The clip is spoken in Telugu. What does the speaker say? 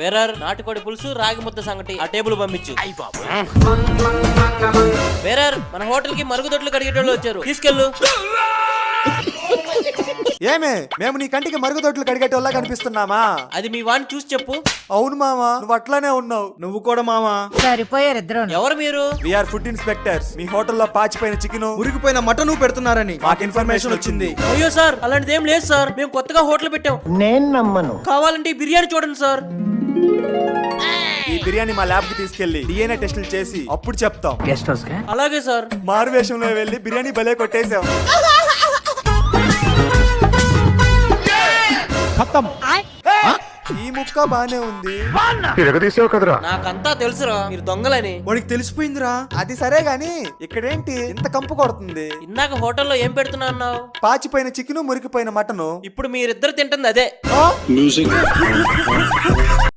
బేరర్ నాటుకోడి పులుసు రాగి ముద్ద సంగటి ఆ టేబుల్ పంపించు. బేరర్ మన హోటల్ కి మరుగుదొడ్లు కడిగేటోళ్ళు వచ్చారు, తీసుకెళ్ళు. ఏమే మేము నీ కంటికి మరుగుదొడ్లు కడిగేటోళ్ళ కనిపిస్తున్నామా? అది మీ వాడిని చూసి చెప్పు. అవును మామా, నువ్వు అట్లానే ఉన్నావు. నువ్వు కూడా మామా. సరిపోయారు ఇద్దరు. ఎవరు మీరు? We are food inspectors. మీ హోటల్లో పాచిపోయిన చికెన్, మురిగిపోయిన మటన్ పెడుతున్నారని మాకు ఇన్ఫర్మేషన్ వచ్చింది. అయ్యో సార్, అలాంటిది ఏం లేదు సార్. మేము కొత్తగా హోటల్ పెట్టాం. నేను నమ్మను. కావాలంటే ఈ బిర్యానీ చూడండి సార్. ఈ బిర్యానీ మా ల్యాబ్ కి తీసుకెళ్లి DNA టెస్టులు చేసి అప్పుడు చెప్తాం. గెస్ట్ హౌస్ గా అలాగే సార్. మారువేషంలో వెళ్ళి బిర్యానీ భలే కొట్టేశాం. ఈ ముక్క బానే ఉంది. నాకంతా తెలుసురా మీరు దొంగలని. వాడికి తెలిసిపోయిందిరా. అది సరే గాని ఇక్కడేంటి ఇంత కంపు కొడుతుంది? ఇందాక హోటల్లో ఏం పెడుతున్నా అన్నావు? పాచిపోయిన చికెను, మురికిపోయిన మటను. ఇప్పుడు మీరిద్దరు తింటుంది అదే. ఆ?